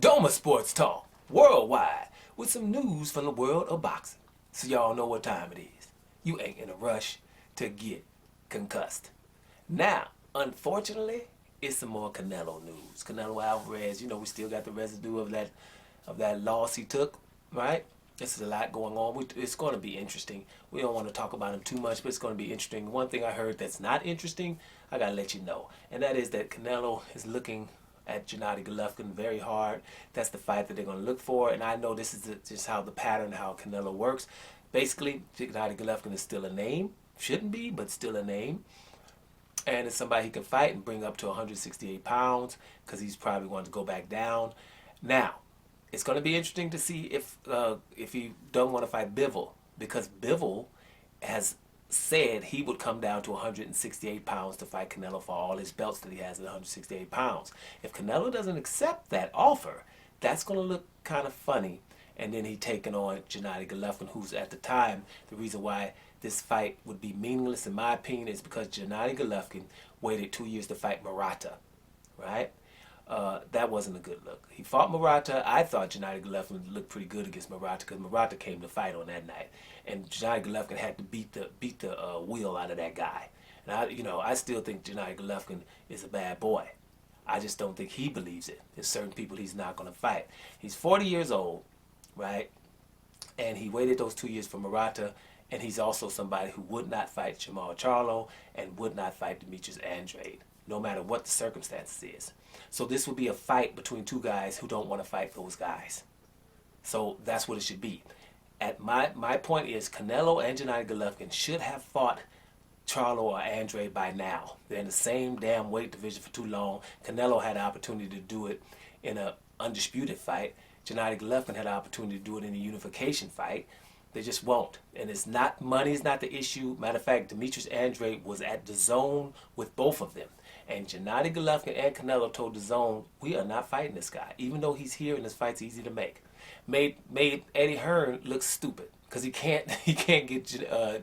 Doma Sports Talk worldwide with some news from the world of boxing. So y'all know what time it is. You ain't in a rush to get concussed. Now, unfortunately, it's some more Canelo news. Canelo Alvarez, we still got the residue of that loss he took, right? This is a lot going on. It's going to be interesting. We don't want to talk about him too much, but it's going to be interesting. One thing I heard that's not interesting, I got to let you know. And that is that Canelo is looking at Gennady Golovkin very hard. That's the fight that they're going to look for. And I know this is just how the pattern, how Canelo works. Basically, Gennady Golovkin is still a name. Shouldn't be, but still a name. And it's somebody he can fight and bring up to 168 pounds because he's probably going to go back down. Now, it's going to be interesting to see if he doesn't want to fight Bivol, because Bivol has said he would come down to 168 pounds to fight Canelo for all his belts that he has at 168 pounds. If Canelo doesn't accept that offer, that's going to look kind of funny. And then he taking on Gennady Golovkin, who's at the time, the reason why this fight would be meaningless in my opinion is because Gennady Golovkin waited 2 years to fight Murata, right? That wasn't a good look. He fought Murata. I thought Gennady Golovkin looked pretty good against Murata because Murata came to fight on that night, and Gennady Golovkin had to beat the wheel out of that guy. And I still think Gennady Golovkin is a bad boy. I just don't think he believes it. There's certain people he's not going to fight. He's 40 years old, right? And he waited those 2 years for Murata. And he's also somebody who would not fight Jamal Charlo and would not fight Demetrius Andrade, no matter what the circumstances is. So this would be a fight between two guys who don't want to fight those guys. So that's what it should be. At my point is Canelo and Gennady Golovkin should have fought Charlo or Andrade by now. They're in the same damn weight division for too long. Canelo had an opportunity to do it in an undisputed fight. Gennady Golovkin had an opportunity to do it in a unification fight. They just won't. And it's not, money's not the issue. Matter of fact, Demetrius Andrade was at the zone with both of them. And Gennady Golovkin and Canelo told the zone, we are not fighting this guy. Even though he's here and this fight's easy to make. Made Eddie Hearn look stupid. Because he can't get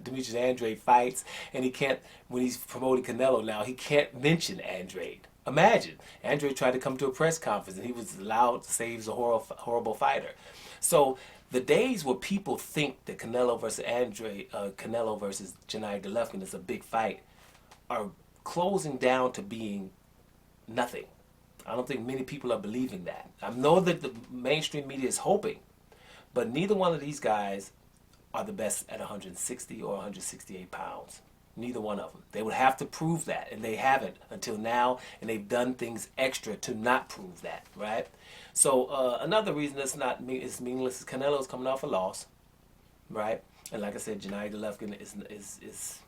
Demetrius Andrade fights. And he can't, when he's promoting Canelo now, he can't mention Andrade. Imagine, Andrade tried to come to a press conference and he was allowed to say he was a horrible fighter. So the days where people think that Canelo versus Canelo versus Gennady Golovkin is a big fight are closing down to being nothing. I don't think many people are believing that. I know that the mainstream media is hoping, but neither one of these guys are the best at 160 or 168 pounds. Neither one of them. They would have to prove that, and they haven't until now, and they've done things extra to not prove that, right? So another reason it's meaningless is Canelo's coming off a loss, right? And like I said, Gennady Golovkin is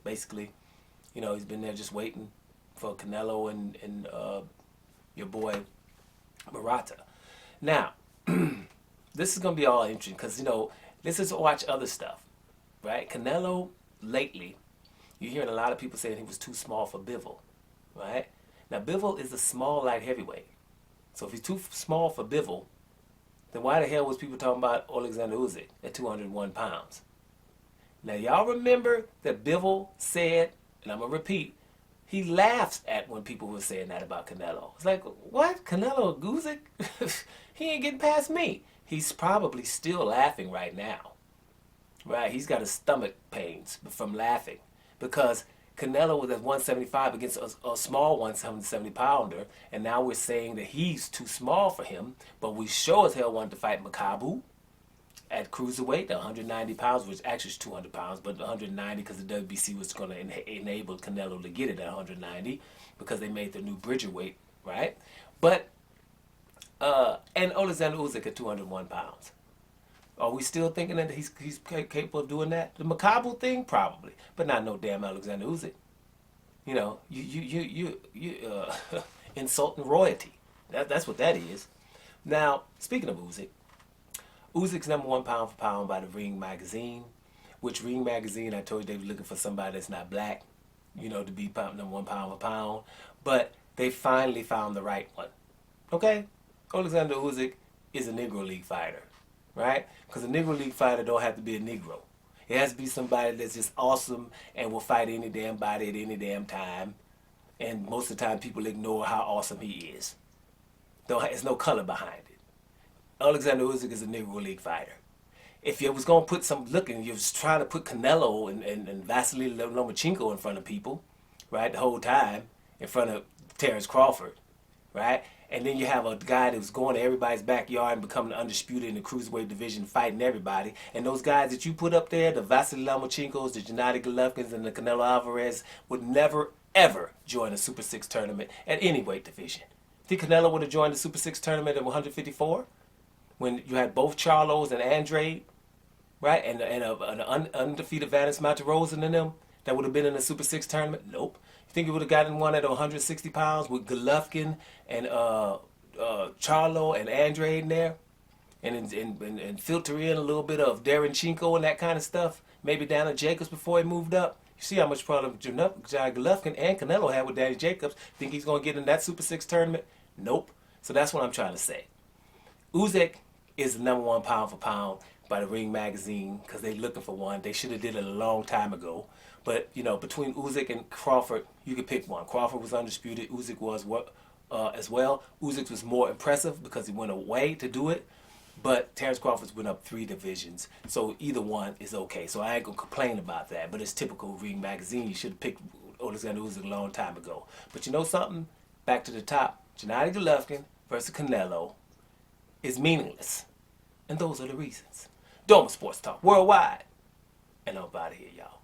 basically, he's been there just waiting for Canelo and your boy Murata. Now, this is going to be all interesting because, let's just watch other stuff, right? Canelo lately, you're hearing a lot of people saying he was too small for Bivol, right? Now, Bivol is a small light heavyweight. So if he's too small for Bivol, then why the hell was people talking about Alexander Uzik at 201 pounds? Now, y'all remember that Bivol said, and I'm going to repeat, he laughs at when people were saying that about Canelo. It's like, what? Canelo Uzik? He ain't getting past me. He's probably still laughing right now. Right? He's got his stomach pains from laughing. Because Canelo was at 175 against a small 170 pounder, and now we're saying that he's too small for him, but we sure as hell wanted to fight Makabu at cruiserweight, 190 pounds, which actually is 200 pounds, but 190 because the WBC was going to enable Canelo to get it at 190 because they made the new Bridger weight, right? But, and Alexander Usyk at 201 pounds. Are we still thinking that he's capable of doing that? The Makabu thing, probably, but not no damn Alexander Usyk. You insulting royalty. That's what that is. Now, speaking of Usyk, Uzyk's #1 pound for pound by the Ring magazine, which Ring magazine I told you they were looking for somebody that's not black, to be #1 pound for pound, but they finally found the right one. Okay, Alexander Usyk is a Negro League fighter. Right? Because a Negro League fighter don't have to be a Negro. It has to be somebody that's just awesome and will fight any damn body at any damn time. And most of the time people ignore how awesome he is. There's no color behind it. Alexander Usyk is a Negro League fighter. If you was gonna put some looking, you was trying to put Canelo and Vasily Lomachenko in front of people, right? The whole time in front of Terrence Crawford, right? And then you have a guy that was going to everybody's backyard and becoming undisputed in the cruiserweight division, fighting everybody. And those guys that you put up there, the Vasily Lomachenkos, the Gennady Golovkins, and the Canelo Alvarez, would never, ever join a Super 6 tournament at any weight division. Think Canelo would have joined the Super 6 tournament at 154? When you had both Charlos and Andrade, right? And an undefeated Vanis Matarosa in them that would have been in the Super 6 tournament? Nope. You think he would have gotten one at 160 pounds with Golovkin and Charlo and Andrade in there? And filter in a little bit of Derenchenko and that kind of stuff? Maybe Daniel Jacobs before he moved up? You see how much problem Golovkin and Canelo had with Danny Jacobs. Think he's going to get in that Super 6 tournament? Nope. So that's what I'm trying to say. Uzik is the #1 pound for pound by the Ring magazine because they're looking for one. They should have did it a long time ago. But, you know, between Uzik and Crawford, you could pick one. Crawford was undisputed. Uzik was as well. Uzik was more impressive because he went away to do it. But Terrence Crawford's went up 3 divisions. So either one is okay. So I ain't going to complain about that. But it's typical Ring magazine. You should have picked Alexander Uzik a long time ago. But you know something? Back to the top. Gennady Golovkin versus Canelo is meaningless. And those are the reasons. Doma Sports Talk Worldwide. And I'm out of here, y'all.